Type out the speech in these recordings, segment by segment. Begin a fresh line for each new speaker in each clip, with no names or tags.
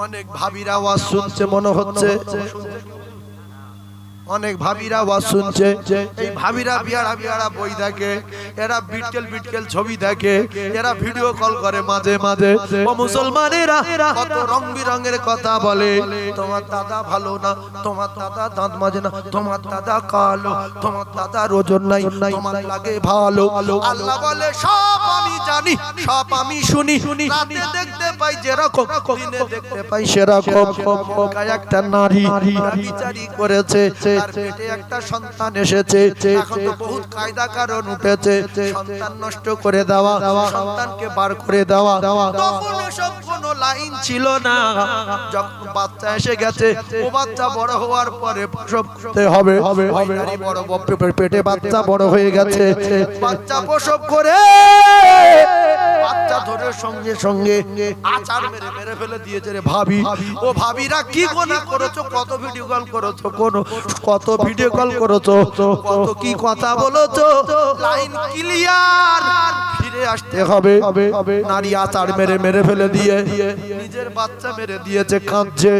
অনেক ভাবিরা আওয়াজ শুনছে মনে হচ্ছে, অনেক ভাবিরা আওয়াজ শুনছে। এই ভাবিরা বিয়ারা বিয়ারা বই দেখে, এরা বিটকেল ছবি দেখে, এরা ভিডিও কল করে মাঝে মাঝে। ও মুসলমানেরা কত রং বিরঙের কথা বলে, তোমার দাদা ভালো না, তোমার দাদা দাঁত মাজে না, তোমার দাদা কালো, তোমার দাদার ওজন নাই, তোমার লাগে ভালো। আল্লাহ বলে সব আমি জানি, সব আমি শুনি, রাতে দেখতে পাই যেরকম, দিনে দেখতে পাই সেরকম। একটা নারী বিচারি করেছে, তার পেটে একটা সন্তান এসেছে, এখন তো বহুত কায়দা কারণ উঠেছে, সন্তান নষ্ট করে দেওয়া, সন্তানকে বার করে দেওয়া। তখন সব কোনো লাইন ছিল না। যখন বাচ্চা এসে গেছে, ও বাচ্চা বড় হওয়ার পরে প্রসব করতে হবে, বড় পেটে বাচ্চা বড় হয়ে গেছে, বাচ্চা প্রসব করে বাচ্চা ধরে সঙ্গে সঙ্গে আচার মেরে মেরে ফেলে দিয়েছে। রে ভাবি, ও ভাবিরা কি গোনা করেছো, কত ভিডিও কল করেছো, কত ভিডিও কল করেছো, কত কি কথা বলেছো, লাইন ক্লিয়ার, ফিরে আসতে হবে। নারী আচার মেরে মেরে ফেলে দিয়ে নিজের বাচ্চা মেরে দিয়েছে, কাঁদছে,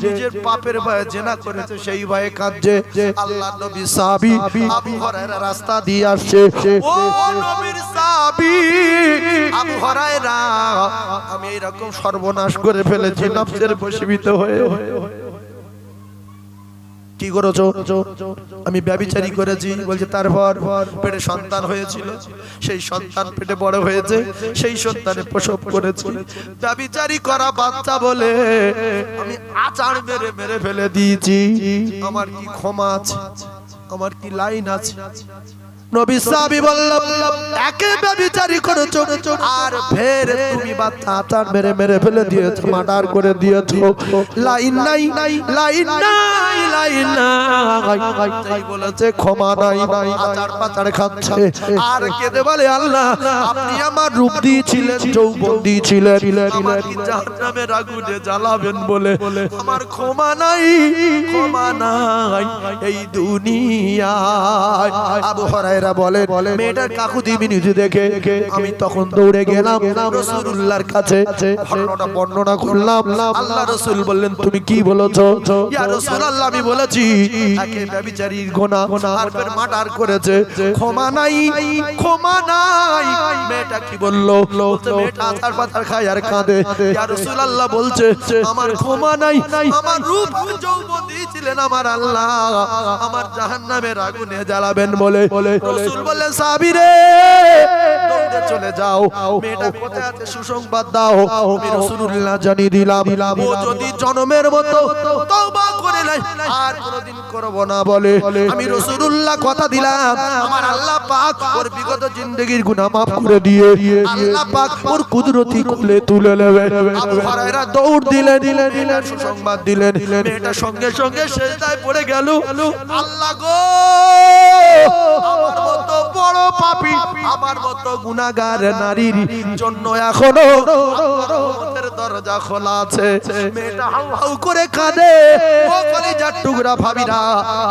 নিজের পাপের ভয়ে জেনা করেছে সেই ভয়ে কাঁদছে। আল্লাহর নবী সাহাবী আবু হুরায়রা রাস্তা দিয়ে আসছে, ও নবীর সাহাবী আবু হুরায়রা, আমি এরকম সর্বনাশ করে ফেলেছি নফসের বশীভূত হয়ে। কি করেছো? আমি ব্যভিচারী করেছি। বলছে তারপর পেটে সন্তান হয়েছিল, সেই সন্তান পেটে বড় হয়েছে, সেই সন্তানে প্রসব করেছি। ব্যভিচারী করা বাচ্চা বলে আমি আচার মেরে মেরে ফেলে দিয়েছি, আমার কি ক্ষমা আছে, আমার কি লাইন আছে? নবী সাহাবী বললেন, একে ব্যভিচারী করেছো আর ফের তুমি বাচ্চা আচার মেরে মেরে ফেলে দিয়েছো, মার্ডার করে দিয়েছো, লাইন নাই, লাইন নাই, লাইন নাই। তাই বলেছে ক্ষমা নাই, আচার পাচার খাচ্ছে আর কেঁদে বলে, আল্লাহ আপনি আমার রূপ দিয়েছিলেন, যৌবন দিয়েছিলেন, আমাকে জাহান্নামের আগুনে জ্বালাবেন বলে আমার ক্ষমা নাই, ক্ষমা নাই এই দুনিয়ায়। আবু হুরায়রা বলেন, মেয়েটার কাকুতি মিনতি দেখে আমি তখন দৌড়ে গেলাম রাসূলুল্লাহর কাছে, ঘটনাটা বর্ণনা করলাম। আল্লাহ রাসূল বললেন, তুমি কি বলেছো? ইয়া রাসূলুল্লাহ, আমি বলেছি একে ব্যভিচারীর গুনাহ আর ফের মার্ডার করেছে, ক্ষমা নাই, ক্ষমা নাই। মেয়েটা কি বললো? বলছে মেয়েটা আচার পাচার খায় আর কাঁদে। ইয়া রাসূলুল্লাহ বলছে, আমার ক্ষমা নাই, আমার রূপ যৌবন দিয়েছিলেন আমার আল্লাহ, আমার জাহান্নামের আগুনে জ্বালাবেন বলে। রাসূল বললেন, সাহাবী রে দৌড়ে চলে যাও, মেয়েটা কোথায় আছে সুসংবাদ দাও। আমি রাসূলুল্লাহ জানিয়ে দিলাম, ও যদি জন্মের মতো তওবা করে নাই আর কোনদিন করব না বলে, আমি রাসূলুল্লাহ কথা দিলাম আমার আল্লাহ পাক ওর বিগত জিন্দেগীর গুনাহ maaf করে দিয়ে আল্লাহ পাক ওর কুদরতি কোলে তুলে নেবে। আবু হুরায়রা দৌড় দিলেন, সুসংবাদ দিলেন, মেয়েটা সঙ্গে সঙ্গে সিজদায় পড়ে গেল। আল্লাহ গো, আমার মতো বড় পাপী, আমার মতো গুনাহগার নারীর জন্য এখনো রহমতের দরজা খোলা আছে। মেয়েটা হাউ হাউ করে কাঁদে। ও কলিজার টুকরা ভাবিরা,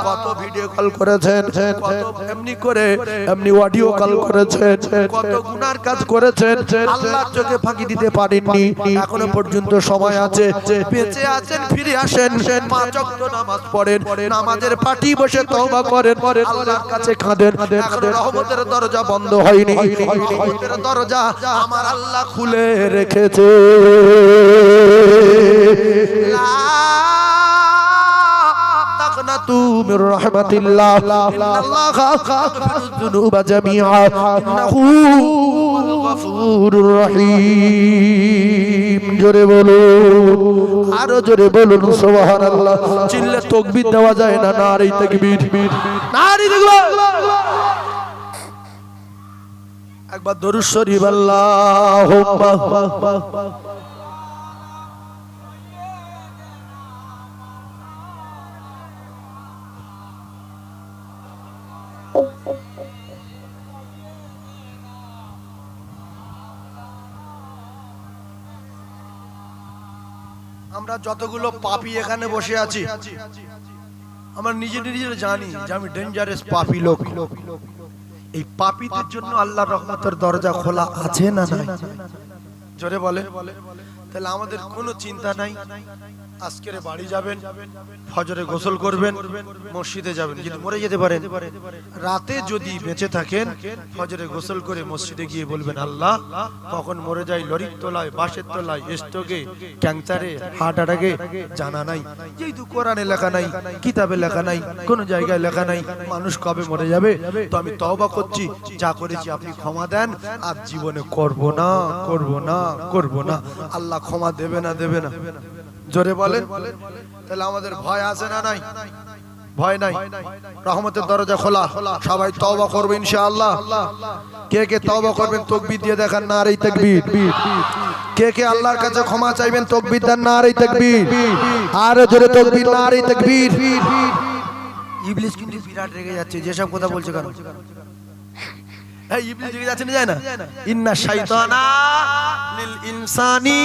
কত ভিডিও কল করেছেন, কত এমনি করে এমনি অডিও কল করেছেন, কত গুনার কাজ করেছেন, আল্লাহর চোখে ফাঁকি দিতে পারেননি। এখনো পর্যন্ত সময় আছে, বেঁচে আছেন, ফিরে আসেন, 5 ওয়াক্ত নামাজ পড়েন, নামাজের পাটি বসে তওবা করেন, আল্লাহর কাছে কাঁদেন। এখনো রহমতের দরজা বন্ধ হয়নি, রহমতের দরজা আমার আল্লাহ খুলে রেখেছে। তাকনাতু মির রাহমাতিল্লাহ, ইন্নাল্লাহা ইয়াগফিরুয যুনুবা জামিআ, ইন্নাহু হুয়াল গফুরুর রহিম। জোরে বলুন, আরো জোরে বলুন সুবহানাল্লাহ। চিল্লে তাকবীর দেওয়া যায় না, নারে তাকবীর, নারে তাকবীর। একবার দরুদ শরীফ আল্লাহুম্মা। আমরা যতগুলো পাপী এখানে বসে আছি, আমরা নিজে জানি যে আমি ডেঞ্জারাস পাপী লোক। এই পাপীদের জন্য আল্লাহর রহমতের দরজা খোলা আছে না নাই? জোরে বলে। তাহলে আমাদের কোনো চিন্তা নাই। আজকের বাড়ি যাবেন, ফজরে গোসল করবেন, মসজিদে যাবেন। যদি মরে যেতে পারেন, রাতে যদি বেঁচে থাকেন, ফজরে গোসল করে মসজিদে গিয়ে বলবেন, আল্লাহ কখন মরে যাই, লরির তলায়, বাসের তলায়, স্ট্রোকে, ক্যান্সারে, হার্ট অ্যাটাকে, জানা নাই। যেহেতু কোরআনে লেখা নাই, কিতাবে লেখা নাই, কোনো জায়গায় লেখা নাই মানুষ কবে মরে যাবে, তো আমি তওবা করছি, যা করেছি আপনি ক্ষমা দেন, আর জীবনে করব না, করব না, করব না। আল্লাহ ক্ষমা দেবে না, দেবে না? জোরে বলেন। তাহলে আমাদের ভয় আছে না নাই? ভয় নাই। রহমতের দরজা খোলা, সবাই তওবা করবে ইনশাআল্লাহ। কে কে তওবা করবেন তাকবীর দিয়ে দেখান, নারে তাকবীর। কে কে আল্লাহর কাছে ক্ষমা চাইবেন তাকবীর দেন, নারে তাকবীর। আর জোরে তাকবীর, নারে তাকবীর। ইবলিস কিন্তু বিরাট রেগে যাচ্ছে, যেসব কথা বলছে কেন? এই ইবলিস রেগে যাচ্ছে না, যায় না? ইন্না শাইতানা লিল ইনসানি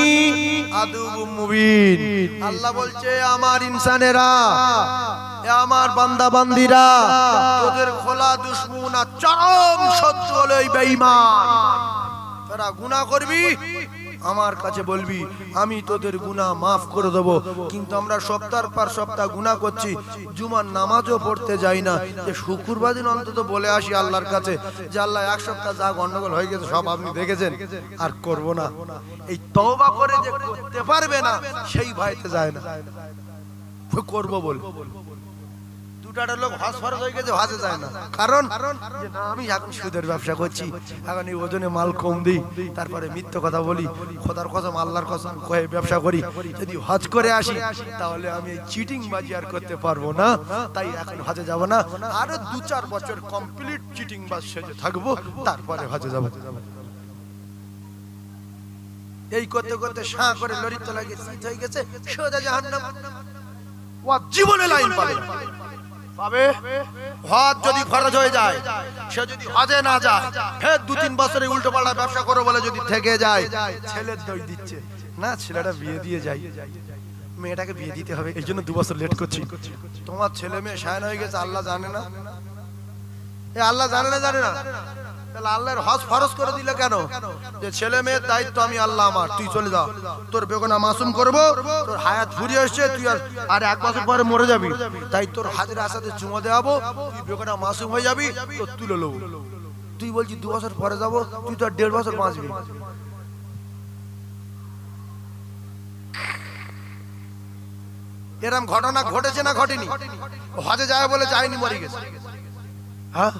আদুউম মুবিন। আল্লাহ বলছে আমার ইনসানেরা, আমার বান্দা বান্দিরা, তোদের খোলা দুশমন আর চরম শত্রু হলো এই বেঈমান। তোরা গুনাহ করবি, আমার কাছে বলবি, আমি তোদের গুনাহ মাফ করে দেবো। কিন্তু আমরা সপ্তাহ পর সপ্তাহ গুনাহ করছি, জুমার নামাজও পড়তে যাই না। যে শুক্রবার দিন অন্তত বলে আসি আল্লাহর কাছে যে আল্লাহ এক সপ্তাহ যা গন্ডগোল হয়ে গেছে সব আপনি দেখেছেন, আর করব না। এই তওবা করে যে করতে পারবে না সেই ভয়তে যায় না, করব বল। দুটাটা লোক হজ ফরজ হয়ে গেছে, হজে যায় না, কারণ যে না আমি এখন সুদের ব্যবসা করছি, এখন এই ওজনে মাল কম দিই, তারপরে মিথ্যে কথা বলি, খোদার কসম আল্লাহর কসম কয়ে ব্যবসা করি, যদি হজ করে আসি তাহলে আমি এই চিটিং বাজি আর করতে পারবো না, তাই এখন হজে যাব না। আরো 2-4 বছর কমপ্লিট চিটিং বাজ সেজে থাকবো, তারপরে হজে যাব। এই করতে করতে শাঁ করে লরির তলায় গিয়ে সিট হয়ে গেছে, সোজা জাহান্নাম। ও জীবনে লাইন পাবে পাবে। হজ যদি ফরজ হয়ে যায়, সে যদি হজে না যায়, ফের 2-3 বছরে উল্টো পাল্টা ব্যবসা করো বলে যদি থেকে যায়, ছেলের দই দিচ্ছে না, ছেলেটা বিয়ে দিয়ে যায়, মেয়েটাকে বিয়ে দিতে হবে, এই জন্য 2 বছর লেট করছি। তোমার ছেলে মেয়ে শায়ন হয়ে গেছে, আল্লাহ জানে না? এ আল্লাহ জানে না, জানে না? তাহলে আল্লাহর হজ ফরজ করে দিলে কেন? যে ছেলে মেয়ের দায়িত্ব আমি আল্লাহ, আমার, তুই চলে যা, তোর বেগুনা মাসুম করব, তোর হায়াত ফুরিয়ে আসছে, তুই আর 1 বছর পরে মরে যাবি, তাই তোর হাজির আসাতে চুমো দেওয়াবো, তুই বেগুনা মাসুম হয়ে যাবি, তোর তুলে নেবো। তুই বলছি 2 বছর পরে যাবো, তুই তো আর 1.5 বছর বাঁচবি। এরকম ঘটনা ঘটেছে না ঘটেনি? হজে যায় বলে যায়নি, মরে গেছে। হ্যাঁ,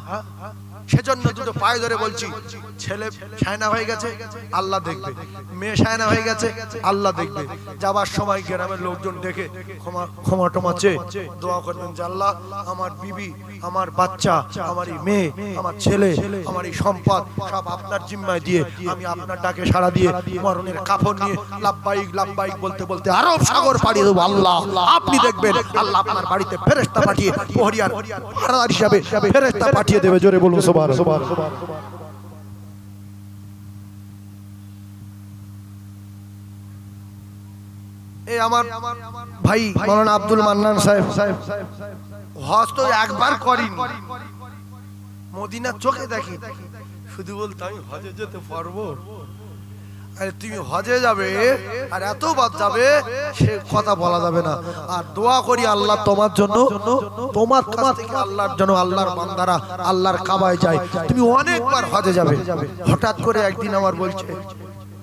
সেজন্য দুটো পায়ে ধরে বলছি, ছেলে শায়না হয়ে গেছে আল্লাহ দেখবে, মেয়ে শায়না হয়ে গেছে আল্লাহ দেখবে। যাবার সময় গ্রামের লোকজন ডেকে ক্ষমা টমা চেয়ে দোয়া করবেন যে আল্লাহ আমার বিবি, আমার বাচ্চা, আমার এই মেয়ে, আমার ছেলে, আমার এই সম্পদ সব আপনার জিম্মায় দিয়ে আমি আপনার ডাকে সাড়া দিয়ে মরণের কাফন নিয়ে লাব্বাইক লাব্বাইক বলতে বলতে আরব সাগর পাড়ি দেবো। আল্লাহ আপনি দেখবেন, আল্লাহ আপনার বাড়িতে ফেরেশতা পাঠিয়ে প্রহরিয়ার পাহারাদার হিসাবে ফেরেশতা পাঠিয়ে দেবে। জোরে বলুন সুবহানাল্লাহ। এই আমার ভাই মাওলানা আব্দুল মান্নান সাহেব হজ তো একবার করিনি, মদিনা চোখে দেখি, শুধু বলতে আমি হজে যেতে পারবো। আরে তুমি হজে যাবে আর এতবার যাবে, সে কথা বলা যাবে না। আর দোয়া করি আল্লাহ তোমার জন্য, তোমার কাছ থেকে আল্লাহর জন্য আল্লাহর বান্দারা আল্লাহর কাবায় যায়, তুমি অনেকবার হজে যাবে। হঠাৎ করে একদিন আমার বলছে,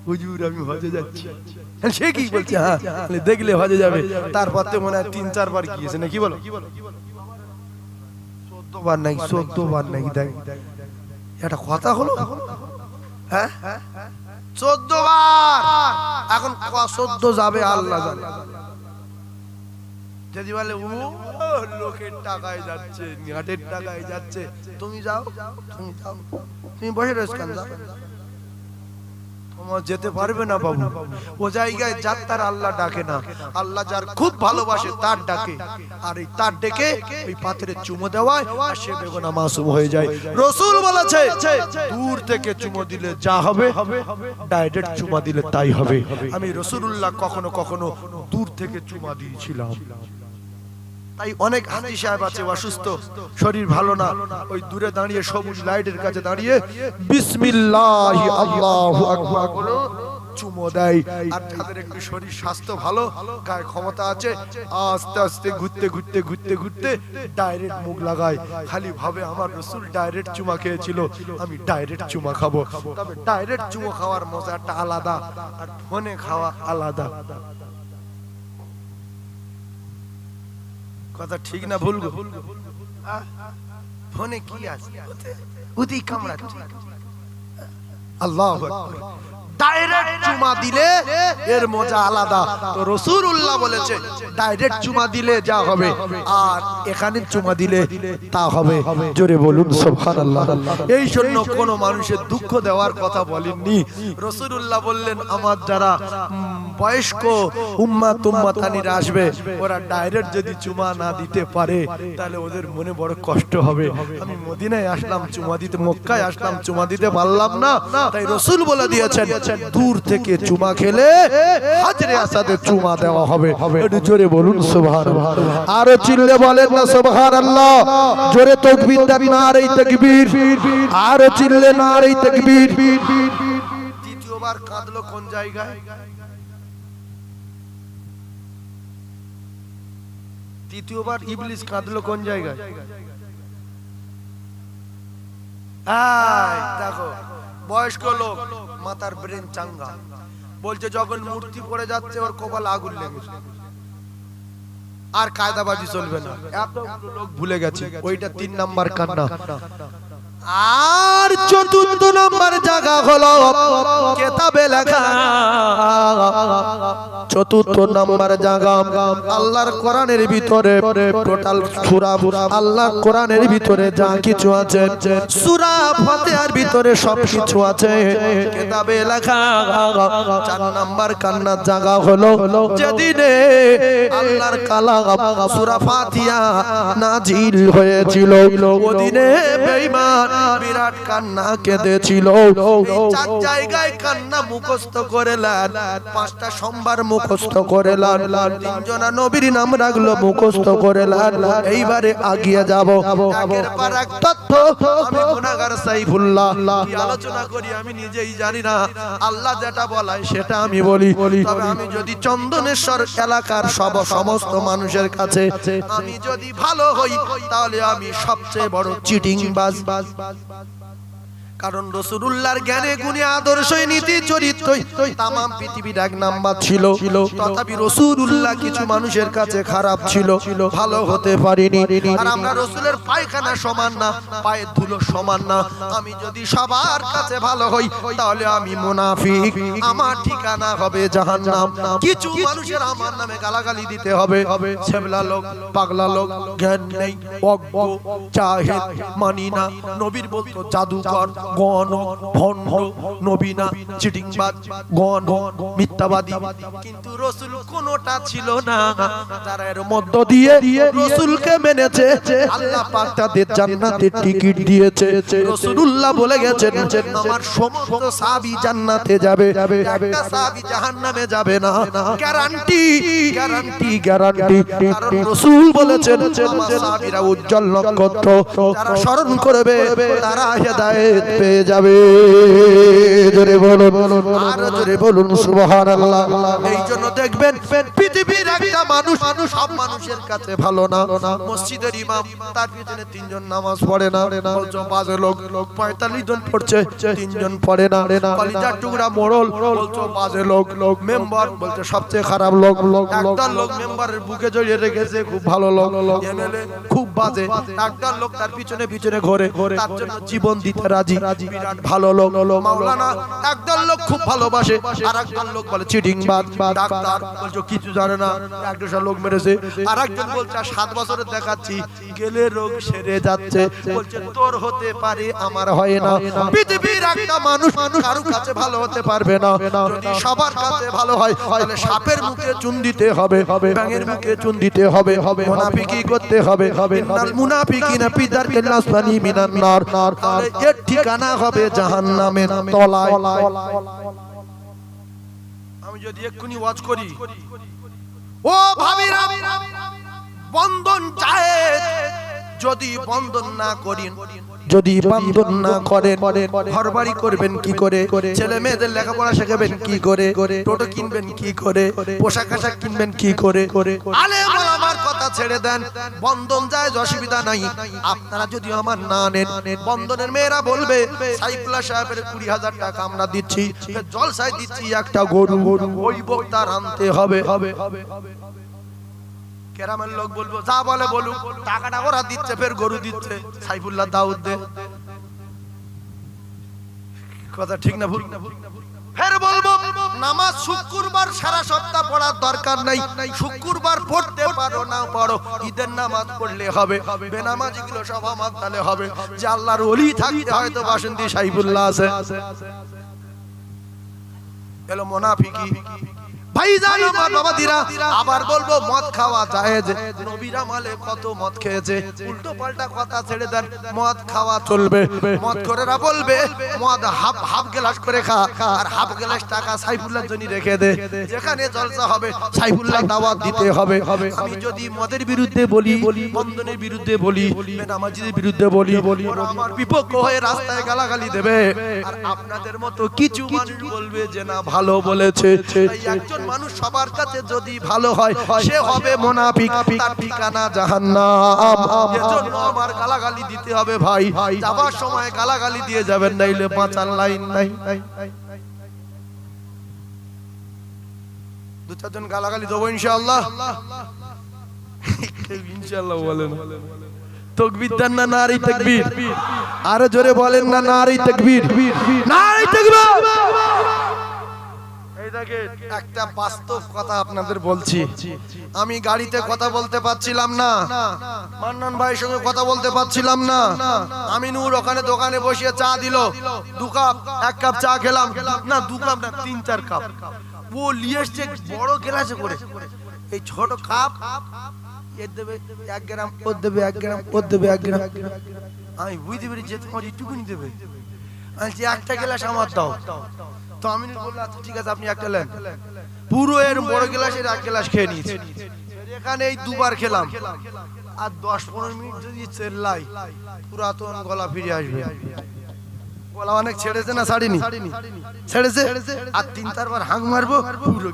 হুজুর আমি হজে যাচ্ছি। সে কি বলছে? হ্যাঁ দেখলে হজে যাবে। তারপর তো মনে হয় 3-4 বার গিয়েছে না, কি বলো? 14 বার নাকি 14 বার নাকি? দেখ এটা কথা হলো। হ্যাঁ 14 বার। এখন 14 যাবে আল্লাহ জানে। যদি বলে ও লোকের টাকায় যাচ্ছে, নিহাটের টাকায় যাচ্ছে, তুমি যাও, তুমি যাও, তুমি বসে রয়েছ কেন? যাও, তোমার যেতে পারবে না বাবু। ও জায়গায় যার তার আল্লাহ ডাকে না, আল্লাহ যার খুব ভালোবাসে তার ডাকে। আর এই তার ডেকে ওই পাথরে চুমো দেওয়ায় আর সে বেগুনা মাসুম হয়ে যায়। রাসূল বলেছে দূর থেকে চুমো দিলে যা হবে, ডাইরেক্ট চুমা দিলে তাই হবে। আমি রাসূলুল্লাহ কখনো কখনো দূর থেকে চুমা দিয়েছিলাম। তাই অনেক হাজি সাহেব আছে অসুস্থ, শরীর ভালো না, ওই দূরে দাঁড়িয়ে সবুজ লাইটের কাছে দাঁড়িয়ে বিসমিল্লাহি আল্লাহু আকবার বলো, চুমো দেয়। আর যাদের একটু শরীর স্বাস্থ্য ভালো, গায়ে ক্ষমতা আছে, আস্তে আস্তে ঘুরতে ঘুরতে ঘুরতে ঘুরতে ডাইরেক্ট মুখ লাগায়, খালি ভাবে আমার রাসূল ডাইরেক্ট চুমা খেয়েছিল, আমি ডাইরেক্ট চুমা খাবো। তবে ডাইরেক্ট চুমো খাওয়ার মজাটা আলাদা, আর ফোনে খাওয়া আলাদা। কথা ঠিক না ভুল? ফোনে কি আছে, ওতেই কামড়াচ্ছে। আল্লাহু আকবার। ডাইরেক্ট চুমা দিলে এর মজা আলাদা। তো রাসূলুল্লাহ বলেছে ডাইরেক্ট চুমা দিলে যা হবে, আর এখানে চুমা দিলে তা হবে। জোরে বলুন সুবহানাল্লাহ। এই জন্য কোন মানুষের দুঃখ দেওয়ার কথা বলেননি। রাসূলুল্লাহ বললেন আমার যারা বয়স্ক উম্মাতানিরা আসবে, ওরা ডাইরেক্ট যদি চুমা না দিতে পারে তাহলে ওদের মনে বড় কষ্ট হবে। আমি মদিনায় আসলাম চুমা দিতে, মক্কায় আসলাম চুমা দিতে পারলাম না, তাই রাসূল বলে দিয়েছেন দূর থেকে চুমা খেলে হাজরে আসাদে চুমা দেওয়া হবে। একটু জোরে বলুন সুবহানাল্লাহ। আর চিল্লে বলেন না সুবহানাল্লাহ। জোরে তাকবীর দেন, নারে তাকবীর। আর চিল্লে নারে তাকবীর। দ্বিতীয়বার কাঁদলো কোন জায়গায়? তৃতীয়বার ইবলিস কাঁদলো কোন জায়গায়? দেখো বয়স্ক লোক, মাথার ব্রেন চাঙ্গা, বলছে যখন মূর্তি পড়ে যাচ্ছে ওর কপাল আগুন লেগেছে, আর কায়দাবাজি চলবে না। এত লোক ভুলে গেছে, ওইটা 3 নাম্বার কান্না। আর চতুর্থ নাম্বার জায়গা হলো কিতাবে লেখা, চতুর্থ নাম্বার জায়গা আল্লাহর কোরআনের ভিতরে, টোটাল সূরা আল্লাহর কোরআনের ভিতরে যা কিছু আছে, সূরা ফাতিহার ভিতরে সব কিছু আছে, কিতাবে লেখা। 4 নাম্বার কান্নার জায়গা হলো যেদিনে আল্লাহর কালাম সূরা ফাতিহা নাজিল হয়েছিল, ওদিনে বেঈমান বিরাট কান্না কেঁদেছিল। এই 4 জায়গায় কান্না মুখস্থ করে লাল, 5টা সোমবার মুখস্থ করে লাল, 3 জনা নবীর নাম রাখলো মুখস্থ করে লাল। এইবারে আগিয়ে যাব, একের পর এক তথ্য আমি গুনাহগার সাইফুল্লাহ কি আলোচনা করি আমি নিজেই জানি না। আল্লাহ যেটা বলায় সেটা আমি বলি। তবে আমি যদি চন্দনেশ্বর এলাকার সমস্ত মানুষের কাছে আমি যদি ভালো হই, তাহলে আমি সবচেয়ে বড় চিটিংবাজ। কারণ রাসূলুল্লাহর জ্ঞানে গুণে আদর্শই নীতি চরিত্রই তাম পৃথিবীর 1 নাম্বার ছিল। তথাপি রাসূলুল্লাহ কিছু মানুষের কাছে খারাপ ছিল, ভালো হতে পারেনি। আর আমরা রাসূলের পায়খানা সমান না, পায়ের ধুলো সমান না। আমি যদি সবার কাছে ভালো হই তাহলে আমি মুনাফিক, আমার ঠিকানা হবে জাহান্নাম। কিছু মানুষের আমার নামে গালাগালি দিতে হবে, ছেবলা লোক, পাগলা লোক, জ্ঞান নেই, অজ্ঞ, জাহেল, মানি না, নবীর বলতো জাদুকর, গণ, ভণ্ড, নবীনা, চিটিংবাজ, গণ, মিথ্যাবাদী। কিন্তু রাসূল কোনটা ছিল না। যারা এর মধ্য দিয়ে রাসূলকে মেনেছে, আল্লাহ পাক তাদের জান্নাতের টিকিট দিয়েছে। রাসূলুল্লাহ বলে গেছেন আমার সমস্ত সাহাবী জান্নাতে যাবে, একটা সাহাবী জাহান্নামে যাবে না। Guarantee, guarantee, guarantee. কারণ রাসূল বলেছেন আমার সাহাবীরা উজ্জ্বল নক্ষত্র, যারা স্মরণ করবে তারা হেদায়েত পেয়ে যাবে। জোরে বলুন, আর জোরে বলুন সুবহানাল্লাহ। এই জন্য দেখবেন পৃথিবীর একটা মানুষ সব মানুষের কাছে ভালো না। মসজিদের ইমাম, তার পিছনে 3 জন নামাজ পড়ে না, বলছো 5 লোক, 45 জন পড়ছে, 3 জন পড়ে না। কলিজার টুকরা মোড়ল, বলছো 5 লোক। মেম্বার, বলছো সবচেয়ে খারাপ লোক। একটা লোক মেম্বারের বুকে জড়িয়ে রেখেছে, খুব ভালো লোক। এমএলএ খুব বাজে, একটা লোক তার পিছনে পিছনে ঘোরে, তার জন্য জীবন দিতে রাজি, বিরাট ভালো লোক। মাওলানা, একদল লোক খুব ভালোবাসে, আর একদল লোক বলে চিটিংবাজ। ডাক্তার, বলছো কিছু জানে না, 1-2 লোক মেরেছে। আর একজন বলছে 7 বছরে দেখাচ্ছি, গেলে রোগ সেরে যাচ্ছে। বলছে তোর হতে পারে, আমার হয় না। পৃথিবীর একটা মানুষ কারো কাছে ভালো হতে পারবে না। যদি সবার কাছে ভালো হয় তাহলে সাপের মুখে চুন দিতে হবে, ব্যাঙের মুখে চুন দিতে হবে, মুনাফিকি করতে হবে। ইন্নাল মুনাফিকিনা ফি দারকিল আসফালি মিনান নার, এর ঠিকানা হবে জাহান্নামের তলায়। আমি যদি এক্ষুনি ওয়াজ করি, ও ভাবিরা বন্ধন চায়, যদি বন্ধন না করি, যদি বান্ধন না করেন ঘরবাড়ি করবেন কি করে, ছেলে মেয়েদের লেখাপড়া শেখাবেন কি করে, টোটো কিনবেন কি করে, পোশাক আশাক কিনবেন কি করে। আলেম ওলামার কথা ছেড়ে দেন, বন্ধন যায় অসুবিধা নাই, আপনারা যদি আমার না নেন, বন্ধনের মেয়েরা বলবে সাইফুল্লাহ সাহেবের 20,000 টাকা আমরা দিচ্ছি, জলসায় দিচ্ছি একটা গরু, ওই বক্তার আনতে হবে। কেরামের লোক বলবো যা বলে বলুক, টাকাটা ওরা দিচ্ছে, ফের গরু দিচ্ছে, সাইফুল্লাহ দাউদ দে। কথা ঠিক না ভুল? ফের বলবো নামাজ শুক্রবার সারা সপ্তাহ পড়ার দরকার নাই, শুক্রবার পড়তে পারো না পড়ো, ঈদের নামাজ পড়লে হবে, বেনামাজি গুলো সব আমার তালে হবে। যে আল্লাহর ওলি থাকতে হয়তো বাসন্তী সাইফুল্লাহ আছে, এলো মুনাফিকি। ভাইজান আমার বাবাদিরা, আবার বলবো মদ খাওয়া জায়েজ, নবীরা মালে কত মদ খেয়েছে, উল্টো পাল্টা কথা ছেড়ে দেন, মদ খাওয়া চলবে। মদ করেরা বলবে মদ হাফ হাফ গ্লাস করে খা, আর হাফ গ্লাস টাকা সাইফুল্লাহর জন্য রেখে দে, যেখানে জলসা হবে সাইফুল্লাহ দাওয়াত দিতে হবে। আমি যদি মদের বিরুদ্ধে বলি, বন্ধনের বিরুদ্ধে বলি, বেনামাজিদের বিরুদ্ধে বলি, ওরা আমার বিপক্ষ হয়ে রাস্তায় গালাগালি দেবে, আর আপনাদের মতো কিছু মানুষ বলবে যে না ভালো বলেছে। একজন মানুষ সবার কাছে যদি ভালো হয়, সে হবে মুনাফিক, তার ঠিকানা জাহান্নাম। এজন্য আমার গালাগালি দিতে হবে ভাই, যাবার সময় গালাগালি দিয়ে যাবেন, নাইলে বাঁচার লাইন নাই। দু চারজন গালাগালি দেবো ইনশাআল্লাহ। ইনশাআল্লাহ বলেন তাকবীর দেন না, নারী তাকবীর, আরো জোরে বলেন না, নারী তাকবীর, নারী তাকবীর। একটা বাস্তব কথা আপনাদের বলছি, আমি গাড়িতে কথা বলতে পারছিলাম না, মান্নান ভাইয়ের সঙ্গে কথা বলতে পারছিলাম না, আমি নূর ওখানে দোকানে বসিয়ে চা দিল, 2 কাপ, 1 কাপ চা খেলাম না, 2 কাপ না 3-4 কাপ, ও নিয়ে এসছে বড় গ্লাসে করে, এই ছোট কাপ এর দেবে 1 গ্রাম, ওর দেবে 1 গ্রাম, ওর দেবে 1 গ্রাম। আমি বুঝতে পেরেছি যে তোমার এইটুকুনি দেবে, আমি একটা গ্লাস আমার দাও। তো আমি বললাম ঠিক আছে আপনি একটা নেন, পুরো এর বড় গ্লাসের 1 গ্লাস খেয়ে নিয়েছি। এখানে এই 2 বার খেলাম, আর 10-15 মিনিট যদি চেল্লাই পুরাতন গলা ফিরে আসবে। গলা অনেক ছেড়েছে না ছাড়িনি? ছেড়েছে, আর 3-4 বার হাঁক মারবো পুরো।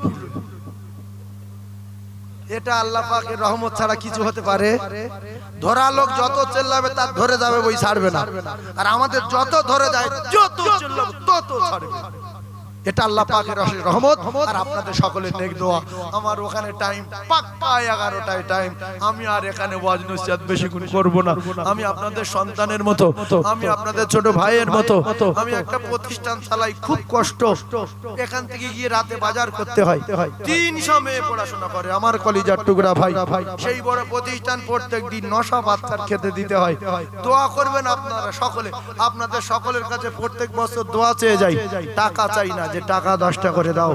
এটা আল্লাহ পাকের রহমত ছাড়া কিছু হতে পারে? ধরা লোক যত চেল্লাবে তার ধরে যাবে, ওই ছাড়বে না, আর আমাদের যত ধরে যায় যত চেল্লাবে তত ছাড়বে। এটা আল্লাহ পাকের রহমত আর আপনাদের সকলের নেক দোয়া। আমার ওখানে টাইম পাক্কা 11টায় টাইম, আমি আর এখানে ওয়াজ নসিহত বেশিক্ষণ করব না। আমি আপনাদের সন্তানের মতো, আমি আপনাদের ছোট ভাইয়ের মতো, আমি একটা প্রতিষ্ঠান চালাই, খুব কষ্ট, এখান থেকে গিয়ে রাতে বাজার করতে হয়, 300 মেয়ে পড়াশোনা করে, আমার কলিজার টুকরা ভাই, সেই বড় প্রতিষ্ঠান প্রত্যেক দিন 900 বাচ্চার খেতে দিতে হয়। দোয়া করবেন আপনারা সকলে, আপনাদের সকলের কাছে প্রত্যেক বছর দোয়া চেয়ে যাই, টাকা চাই না যে টাকা 10টা করে দাও,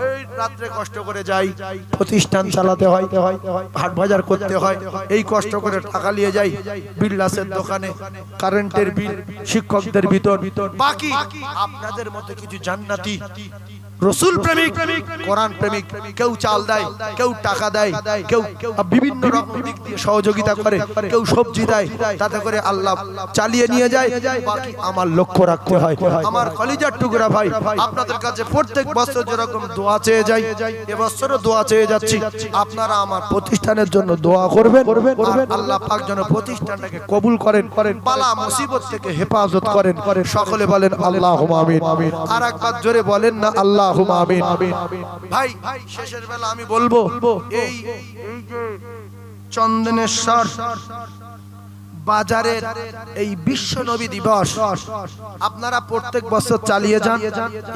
এই রাত্রে কষ্ট করে যাই, প্রতিষ্ঠান চালাতে হয়, হাট বাজার করতে হয়, এই কষ্ট করে টাকা নিয়ে যাই, বিল্লাসের দোকানে কারেন্টের বিল, শিক্ষকদের ভিতর, বাকি আপনাদের মতো কিছু জান্নাতি রসুল প্রেমিক, কোরআন প্রেমিক, কেউ চাল দেয়, কেউ টাকা দেয়, কেউ বিভিন্ন রকম দিক দিয়ে সহযোগিতা করে, কেউ সবজি দেয়, তাতে করে আল্লাহ চালিয়ে নিয়ে যায়। বাকি আমার লক্ষ্য রাখতে হয়। আমার কলিজার টুকরা ভাই, আপনাদের কাছে প্রত্যেক বছর যেরকম দোয়া চেয়ে যাই, এবছরও দোয়া চেয়ে যাচ্ছি, আপনারা আমার প্রতিষ্ঠানের জন্য দোয়া করবেন, আর আল্লাহ পাক যেন প্রতিষ্ঠানটাকে কবুল করেন, বালা মুসিবত থেকে হেফাজত করেন। সকলে বলেন আল্লাহুম্মা আমিন। আর একবার জোরে বলেন না আল্লাহ আমিন। ভাই শেষের বেলা আমি বলবো, এই যে চন্দনেশ্বর বাজারের এই বিশ্ব নবী দিবস আপনারা প্রত্যেক বছর চালিয়ে যান।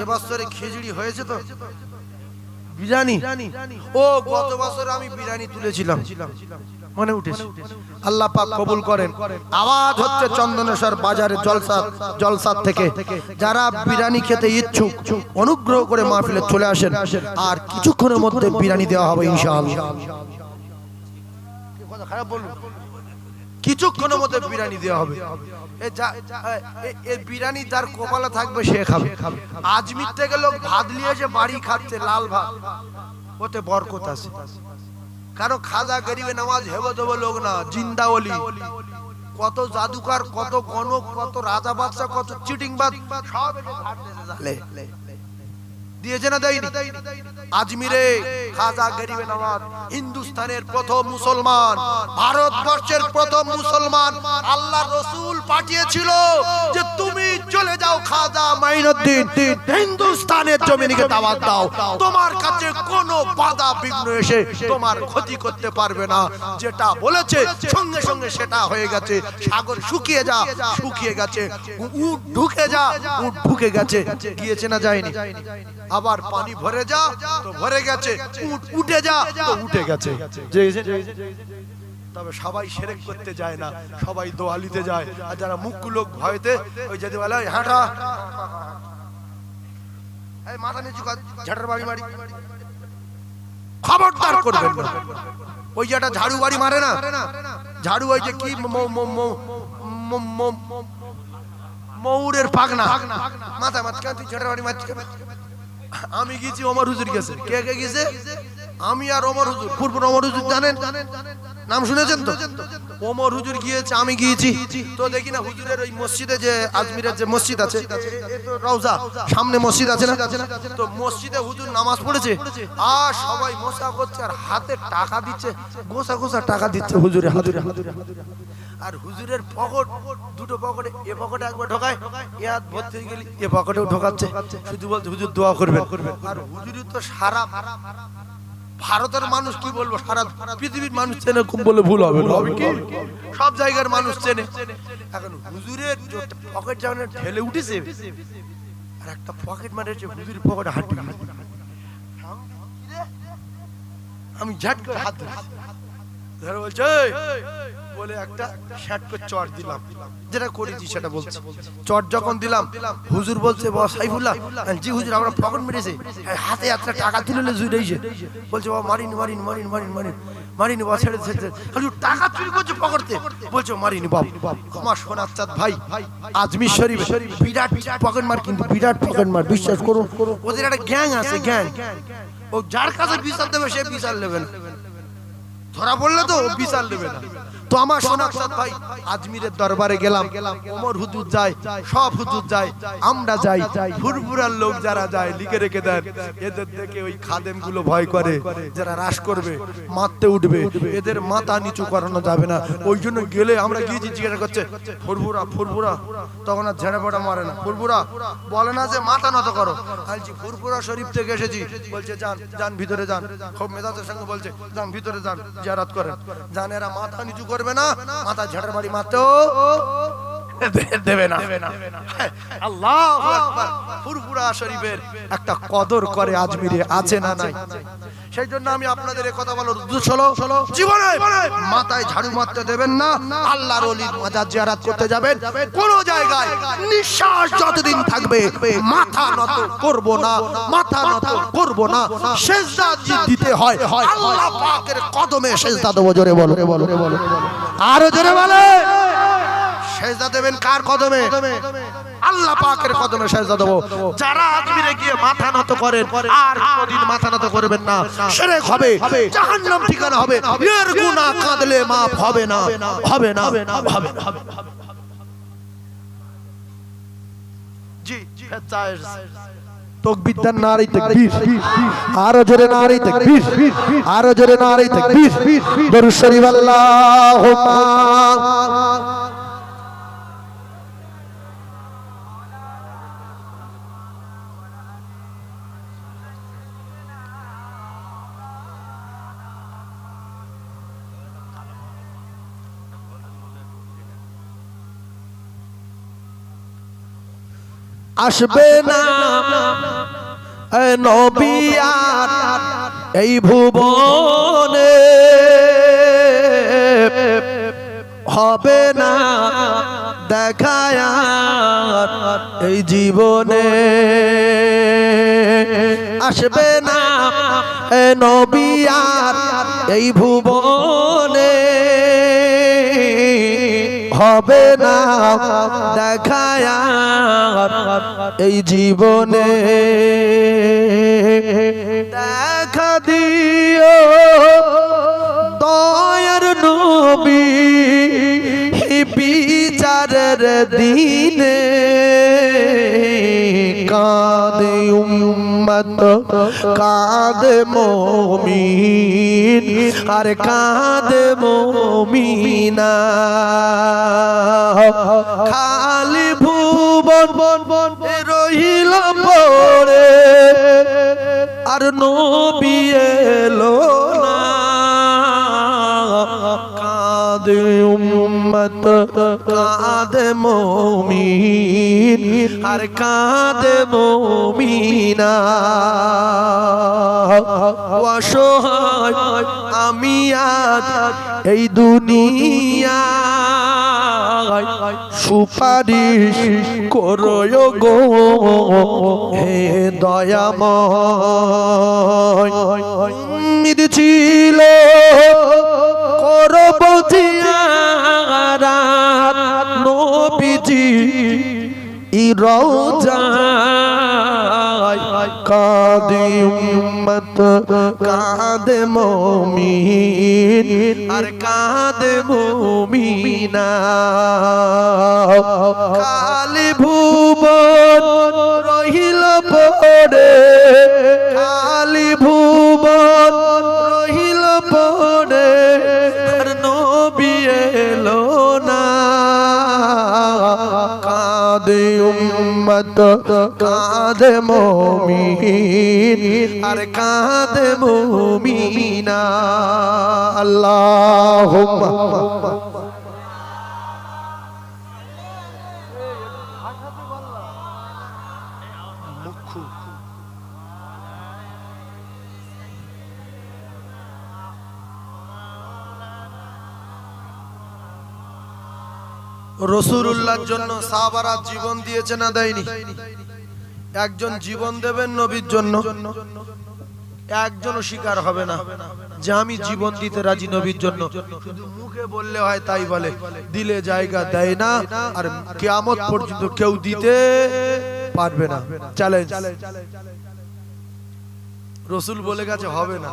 এবছরে খিচুড়ি হয়েছে তো বিরিয়ানি, ও গত বছর আমি বিরিয়ানি তুলেছিলাম, মনে উঠেছে। আল্লাহ পাক কবুল করেন। আওয়াজ হচ্ছে চন্দনেশ্বর বাজারে জলসা থেকে, যারা বিরিয়ানি খেতে ইচ্ছুক অনুগ্রহ করে মাহফিলে চলে আসেন, আর কিছুক্ষণের মধ্যে বিরিয়ানি দেওয়া হবে ইনশাআল্লাহ। খারাপ বলবো, কিছুক্ষণের মধ্যে বিরিয়ানি দেওয়া হবে। এই বিরিয়ানি যার কপালে থাকবে সে খাবে। আজমির থেকে লোক ভাত নিয়ে এসে বাড়ি খাচ্ছে, লাল ভাত, ওতে বরকত আছে। কারো খাজা গরিবে নামাজ হেব দেব লোক না, জিন্দা ওলি, কত জাদুকর, কত গণক, কত রাজা বাদশা, কত চিটিংবাজ সব এসে ঘাট দিয়েছে জালে। দিয়েছে না দেয়নি? আজমিরে খাজা গরিবে নওয়াজ হিন্দুস্তানের প্রথম মুসলমান, ভারতবর্ষের প্রথম মুসলমান। আল্লাহ রসুল পাঠিয়েছিল যে তুমি চলে যাও খাজা মাইনুদ্দিন, হিন্দুস্তানের জমিনকে দাওয়াত দাও, তোমার কাছে কোনো বাধা বিঘ্ন এসে তোমার ক্ষতি করতে পারবে না। যেটা বলেছে সঙ্গে সঙ্গে সেটা হয়ে গেছে। সাগর শুকিয়ে যা, শুকিয়ে গেছে। উট ঢুকে যা, উট ঢুকে গেছে। গিয়েছে না যায়নি? আবার পানি ভরে যা, তো ভরে গেছে। উট উঠে যা, তো উঠে গেছে। তবে সবাই শিরক করতে যায় না, সবাই দোয়ালিতে যায়। আর যারা মুখ্য লোক ভয়তে ওই যেতে বলে হাঁটা, এই মাথা নিচু কর, ঝাড়ার বাড়ি মারি, খবরদার করবেন না। ওই যেটা ঝাড়ু বাড়ি মারে না, ঝাড়ু ওই যে কি ময়ূরের পাখনা মাথা মাঝখান তুই ঝাড়ার বাড়ি মারছিস। আমি গেছি, ওমর হুজুর গেছে। কে কে গেছে? আমি আর ওমর হুজুর। পূর্ব ওমর হুজুর জানেন, নাম শুনেছেন তো? ওমর হুজুর গিয়েছে, আমি গিয়েছি। তো দেখি না হুজুরের ওই মসজিদে, যে আজমিরের যে মসজিদ আছে, রওজা সামনে মসজিদ আছে না, তো মসজিদে হুজুর নামাজ পড়েছে। আর সবাই মোসা করছে আর হাতে টাকা দিচ্ছে, গোসা গোসা টাকা দিচ্ছে হুজুরের হাতে। আর হুজুরের পকেট, দুটো পকেটে, এ পকেটে একবার ঢোকায়, এ হাত ভর্তি হয়ে গেলি এ পকেটেও ঢোকাচ্ছে। শুধু বলছে হুজুর দোয়া করবেন। আর হুজুরই তো সারা ভারতের মানুষ, কি বলবো, সারা পৃথিবীর মানুষ চেনে, কম বলে ভুল হবে, সব জায়গার মানুষ চেনে। এখন হুজুরের পকেট যেমন ঠেলে উঠেছে, আর একটা পকেট মারেছে হুজুরের পকেটে হাঁটি। আমি ঝাট করে হাত ধরে বলছে বলে একটা শ্যাট করে চট দিলাম, যেটা করেছি সেটা বলছি। চট যখন দিলাম, হুজুর বলছে বাবা সাইফুল্লাহ, জি হুজুর আমরা পকেট মেরেছে, হাতে একটা টাকা তুলে জুড়েছে। বলছে বাবা মারিনি মারিনি মারিনি মারিনি মারিনি মারিনি বাবা, ছেড়ে ছেড়ে টাকা চুরি করছে পকেটে। বলছে মারিনি বাবা। আমার সোনার চাঁদ ভাই, আজমির শরীফ বিরাট পকেট মার, কিন্তু বিরাট পকেট মার, বিশ্বাস করুন। ওদের একটা গ্যাং আছে, গ্যাং। ও যার কাছে বিচার দেবে সে বিচার নেবে না, ধরা পড়লে তো বিচার নেবে না। তো আমার সোনার চাঁদ ভাই, আজমিরের দরবারে গেলাম, ওমর হুজুর যায়, সব হুজুর যায়, আমরা যাই। ফুরফুরার লোক যারা যায় লিখে রেখে দেন, এদের দেখে ওই খাদেম গুলো ভয় করে, যারা রাশ করবে, মারতে উঠবে, এদের মাথা নিচু করানো যাবে না। ওই জন্য গেলে আমরা গিয়েছি, জিজ্ঞাসা করছে ফুরফুরা ফুরফুরা, তখন আর ঝেড়ে পড়া মারে না। ফুরফুরা বলে না যে মাথা নত করো। বলছি ফুরফুরা শরীফ থেকে এসেছি। বলছে যান যান ভিতরে যান। খুব মেজাজের সঙ্গে বলছে যান ভিতরে যান, জিয়ারত করেন। জান এরা মাথা নিচু করবে না, মাথা ঝাড়ার বাড়ি মারতেও দেবে না। আল্লাহু আকবার। ফুরফুরা শরীফের একটা কদর করে আজমিরে, আছে না নাই? সেই জন্য আমি আপনাদের এই কথা বলার উদ্দেশ্য হলো, জীবনে মাথায় ঝাড়ু মারতে দেবেন না। আল্লাহর ওলির মাজার জিয়ারত করতে যাবেন, কোন জায়গায় নিঃশ্বাস যতদিন থাকবে মাথা নত করব না, মাথা নত করব না। সিজদা দিতে হয় আল্লাহ পাকের কদমে সিজদা দেব। জোরে বলো, আরো জোরে বলে। সিজদা দেবেন কার কদমে? আল্লাহ পাকের কদমে সিজদা দেব। যারা আজমিরে গিয়ে মাথা নত করেন, আর কোনদিন মাথা নত করবেন না, শিরক হবে, জাহান্নাম ঠিকানা হবে। এর গুনাহ কাঁদলে মাফ হবে না, হবে না, হবে না। জি তাকবীর দেন, নারে তাকবীর, আরো জোরে নারে তাকবীর, আরো জোরে নারে তাকবীর। দরুদ শরীফ আল্লাহুম্মা। আসবে না নবী আর এই ভুবনে, হবে না দেখা আর এই জীবনে। আসবে না নবী আর এই ভুবনে, হবে না দেখা আর এই জীবনে। দেখা দিও দয়ার নবী উম্মত কাঁদে মুমিন আর কাঁদে মুমিনা খালি ভুবন রহিল পড়ে আর নবী এলো না কাঁদে উম্মত কাঁদে মুমিন আর কাঁদে মুমিনা অসহায় আমি আজ এই দুনিয়া সুপারিশ করো গো হে দয়াময় উম্মিদ ছিল করব জিয়ারাত নবীজি রওজায় কাঁদে উম্মত কাঁদে মুমিন আর কাঁদে মুমিনা খালি ভুবন রহিল পড়ে খালি ভুবন রহিল পড়ে আর নবী এলো না কাঁদে উম্মত কাঁদে মুমিন আর কাঁদে মুমিনা আল্লাহুম্মা রাসূলুল্লাহর জন্য সাহাবারা জীবন দিয়েছে না দেয়নি? একজন জীবন দেবেন নবীর জন্য, একজনও স্বীকার হবে না যে আমি জীবন দিতে রাজি নবীর জন্য। শুধু মুখে বললে হয় তাই বলে, দিলে জায়গা দেয় না। আর কিয়ামত পর্যন্ত কেউ দিতে পারবে না। চ্যালেঞ্জ। রাসূল বলে গেছে হবে না,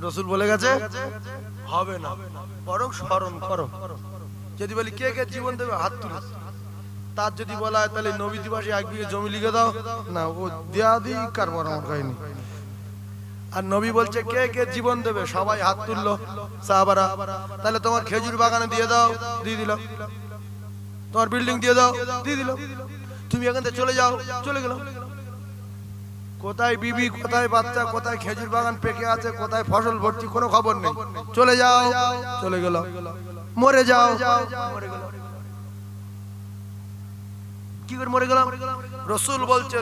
রাসূল বলে গেছে হবে না, বরং স্মরণ করো। যদি বলি কে কে জীবন দেবে হাত তুলে, তার যদি বলা হয় তাহলে নবী দিবসে 1 বিঘা জমি লিখে দাও, না ও দেয়া দিই কারবার আমার কাহিনী। আর নবী বলছে কে কে জীবন দেবে, সবাই হাত তুললো সাহাবারা। তাহলে তোমার খেজুর বাগানে দিয়ে দাও, দিয়ে দিলাম। তোমার বিল্ডিং দিয়ে দাও, দিয়ে দিলাম। তুমি এখান থেকে চলে যাও, চলে গেলাম। কোথায় বিবি, কোথায় বাচ্চা, কোথায় খেজুর বাগান পেকে আছে, কোথায় ফসল ভর্তি, কোনো খবর নেই। চলে যাও, চলে গেল। মরে যাও, মরে গেল। কি করে মরে গেলাম? রাসূল বলছে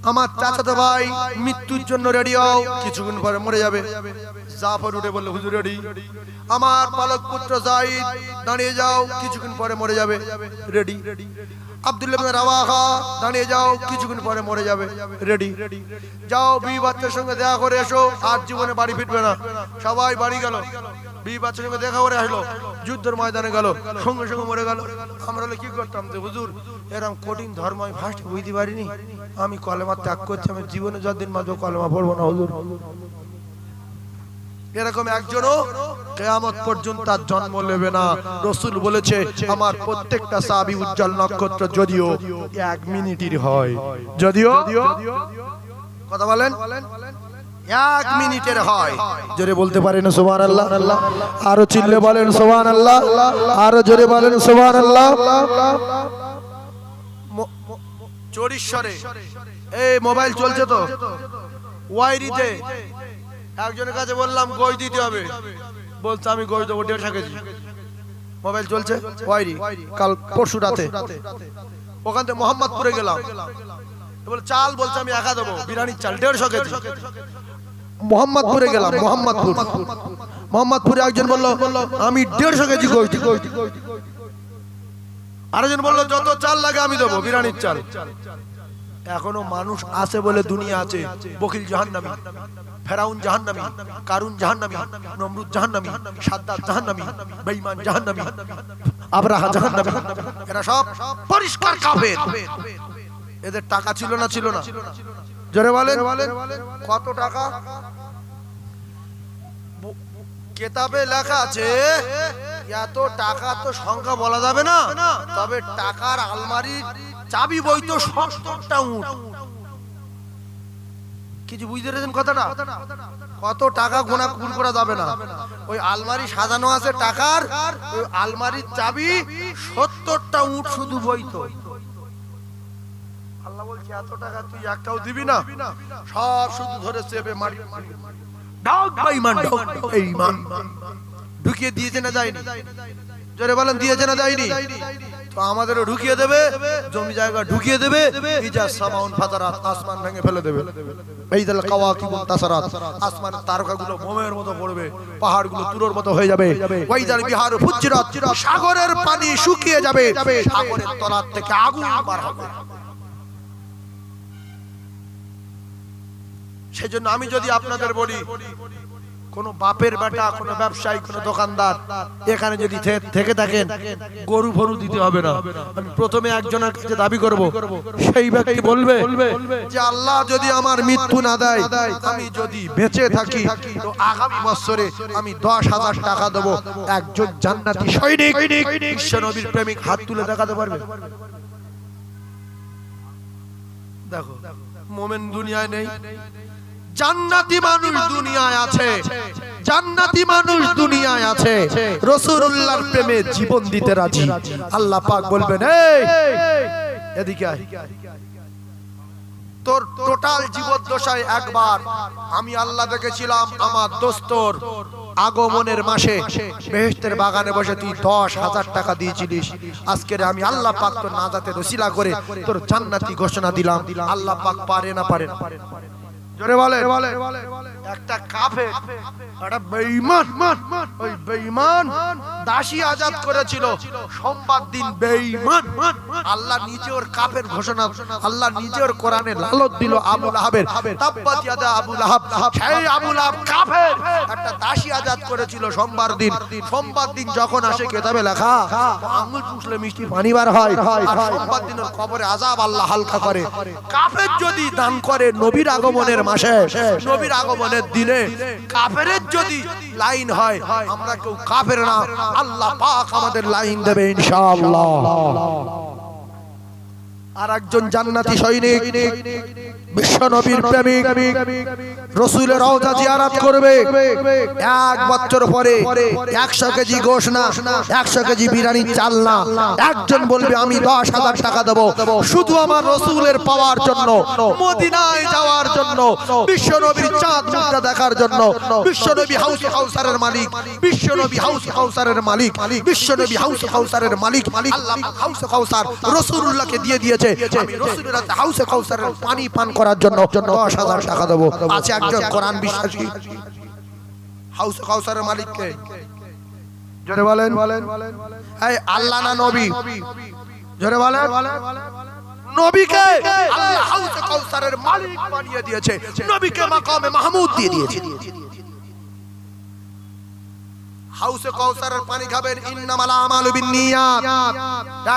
আমার চাচাতো ভাই মৃত্যুর জন্য রেডি হও, কিছুক্ষণ পরে মরে যাবে। জাফর উঠে বলল হুজুর রেডি। আমার পালক পুত্র যায়েদ দাঁড়িয়ে যাও, কিছুক্ষণ পরে মরে যাবে, রেডি। আব্দুল্লাহ ইবনে রাওয়াহা দাঁড়িয়ে যাও, কিছুক্ষণ পরে মরে যাবে, রেডি। যাও বিবি বাচ্চার সঙ্গে দেখা করে এসো, আর জীবনে বাড়ি ফিরবে না। সবাই বাড়ি গেল, বিবি বাচ্চার সঙ্গে দেখা করে আসলো, যুদ্ধের ময়দানে গেল, সঙ্গে সঙ্গে মরে গেল। আমরা কি করতাম যে হুজুর এরকম কঠিন ধর্ম আমি ফার্স্ট বুঝতে পারিনি, আমি কলেমা ত্যাগ করছি, আমি জীবনে যতদিন মাঝে কলেমা পড়বো না হুজুর। এরকম একজনও কিয়ামত পর্যন্ত তার জন্ম নেবে না। রাসূল বলেছে আমার প্রত্যেকটা সাহাবী উজ্জ্বল নক্ষত্র, যদিও 1 মিনিটের হয়, যদিও কথা বলেন 1 মিনিটের হয়। জোরে বলতে পারেন সুবহানাল্লাহ। আরো চিল্লে বলেন সুবহানাল্লাহ, আরো জোরে বলেন সুবহানাল্লাহ। চরিশ্বরে এই মোবাইল চলছে তো, ওয়াইরিতে একজনের কাছে বললাম গই দিতে হবে, বলছে আমি গই দেবো 150 কেজি। মোবাইল চলছে ওয়াইরি, কাল পরশু রাতে ওখান থেকে মোহাম্মদপুরে গেলাম, বলে চাল, বলছে আমি একা দেবো, বিরিয়ানির চাল 150 কেজি। মোহাম্মদপুরে গেলাম, মোহাম্মদপুরে একজন বলল আমি 150 কেজি গই। আরেকজন বলল যত চাল লাগে আমি দেবো, বিরিয়ানির চাল। এখনো মানুষ আছে বলে দুনিয়া আছে। বকিল জাহান্নামী, ফেরাউন জাহান্নামী, কারুন জাহান্নামী, নমরুদ জাহান্নামী, সাদ্দাত জাহান্নামী, বেঈমান জাহান্নামী, আবরাহা জাহান্নামী। এরা সব পরিষ্কার কাফের। এদের টাকা ছিল না? ছিল না? জোরে বলেন কত টাকা? কিতাবে লেখা আছে এত টাকা তো সংখ্যা বলা যাবে না, তবে টাকার আলমারির চাবি বই তো 70টা উট। কিছু বুঝতে পেরেছেন কথাটা? কত টাকা গোনা কুল করা যাবে না। ওই আলমারি সাজানো আছে টাকার, ওই আলমারির চাবি 70টা উট শুধু বইতো। আল্লাহ বলছে এত টাকা তুই একটাও দিবি না, সব শুধু ধরে চেপে মারি ডাক বেঈমান, ডাক বেঈমান। ঢুকিয়ে দিয়েছে না যায়নি? জোরে বলেন দিয়েছে না যায়নি? তো আমাদেরও ঢুকিয়ে দেবে, জমি জায়গা ঢুকিয়ে দেবে, ইজা সামাউন ফাতারাত, আসমান ভেঙে ফেলে দেবে। বাইদাল কাওয়াকিবুন তাসারাত, আসমানের তারকাগুলো মোমের মতো পড়বে, পাহাড়গুলো তুলোর মতো হয়ে যাবে। ওয়াইদাল বিহারু ফুজ্জিরাত, সাগরের পানি শুকিয়ে যাবে, সাগরের তলার থেকে আগুন বার হবে। সেজন্য আমি যদি আপনাদের বলি, কোন বাপের বেটা, কোন ব্যবসায়ী, কোন দোকানদার এখানে যদি থেকে থাকেন, গরু ফরু দিতে হবে না। আমি প্রথমে একজনের কাছে দাবি করব, সেই ব্যক্তি বলবে যে আল্লাহ যদি আমার মৃত্যু না দেয়, আমি যদি বেঁচে থাকি, তো আগামী বছরে আমি 10,000 টাকা দেব। একজন জান্নাতি সৈনিক, বিশ্ব নবীর প্রেমিক হাত তুলে দেখাতে পারবে? দেখো, মোমেন দুনিয়ায় নেই, জান্নাতি মানুষ দুনিয়ায় আছে, জান্নাতি মানুষ দুনিয়ায় আছে, রাসূলুল্লাহর প্রেমে জীবন দিতে রাজি। আল্লাহ পাক বলবেন, এই এদিকে আয়, তোর টোটাল জীবদ্দশায় একবার আমি আল্লাহ দেখেছিলাম আমার দোস্তর আগমনের মাসে বেহেশতের বাগানে বসে তুই 10,000 টাকা দিয়েছিলিস। আজকে আমি আল্লাহ পাক তোর নাজাতের ওসিলা করে তোর জান্নাতি ঘোষণা দিলাম। আল্লাহ পাক পারে না পারে না? জোরে বলে। একটা কাফের, একটা বেঈমান, ওই বেঈমান দাসী আজাদ করেছিল সোমবার দিন। বেঈমান আল্লাহ নিজে ওর কাফের ঘোষণা, আল্লাহ নিজে ওর কোরআনে লালত দিল আবু লাহাবের, তাব্বাত ইয়াদা আবু লাহাব। সেই আবু লাহাব কাফের, একটা দাসী আজাদ করেছিল সোমবার দিন। সোমবার দিন যখন আসে কিতাবে লেখা, আঙ্গুল চুষলে মিষ্টি পানি বার হয়, আর সোমবার দিন ওর কবরে আযাব আল্লাহ হালকা করে। কাফের যদি দান করে নবীর আগমনের মাসে, নবীর আগমনের দিনে, কাফেরের যদি লাইন হয়, আমরা কেউ কাফের না, আল্লাহ পাক আমাদের লাইন দেবে ইনশাআল্লাহ। আর একজন জান্নাতি সৈনিক, বিশ্ব নবীর প্রেমিক, রাসূলের রওজা জিয়ারত করবে। 1 বছর পরে 100 কেজি গোশ না, 100 কেজি বিরিয়ানি চাল না, একজন বলবে আমি 10,000 টাকা দেব শুধু আমার রাসূলের পাওয়ার জন্য, মদিনায় যাওয়ার জন্য, বিশ্ব নবীর চাঁদ মুখটা দেখার জন্য। বিশ্ব নবী হাউস কাউসারের মালিক, বিশ্ব নবী হাউস কাউসারের মালিক, বিশ্ব নবী হাউস কাউসারের মালিক। আল্লাহ হাউস কাউসার রাসূলুল্লাহকে দিয়ে দিয়েছে, আমি রাসূলের হাউস কাউসারের পানি পান করার জন্য 10,000 টাকা দেব। আছে একজন কোরআন বিশ্বাসী, হাউস কাউসারের মালিককে জোরে বলেন, এই আল্লাহ না নবী? জোরে বলেন। নবীকে আল্লাহ হাউস কাউসারের মালিক বানিয়ে দিয়েছে, নবীকে মাকামে মাহমুদ দিয়ে দিয়েছে। হাউসে কাউসারের পানি খাবেন, ইন্নামাল আমালু বিন্নিয়াত।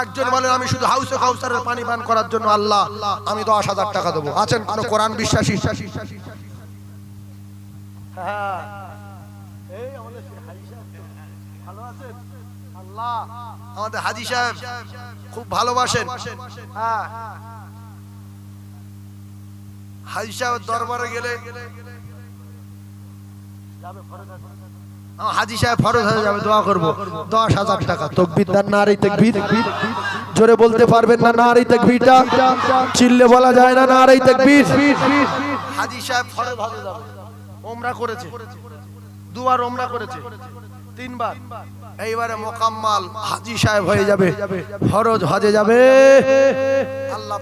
একজন বলেন আমি শুধু হাউসে কাউসারের পানি পান করার জন্য আল্লাহ আমি 10,000 টাকা দেব। আছেন কোন কোরআন বিশ্বাসী? হ্যাঁ, এই আমাদের হাজী সাহেব ভালো আছেন? আল্লাহ আমাদের হাজী সাহেব খুব ভালোবাসেন। হ্যাঁ, হাজী সাহেব দরবারে গেলে যাবে, ফরজ আছে, হাজী সাহেব ফরজ হয়ে যাবে, দোয়া করব 10,000 টাকা। তাকবীর দেন, নারে তাকবীর। জোরে বলতে পারবেন না নারে তাকবীরটা? চিল্লে বলা যায় না নারে তাকবীর? হাজী সাহেব ফরজ হয়ে যাবে, ওমরা করেছে, 2 বার ওমরা করেছে, 3 বার, এইবারে মোকাম্মাল হাজী সাহেব হয়ে যাবে, ফরজ হজে যাবে। আল্লাহ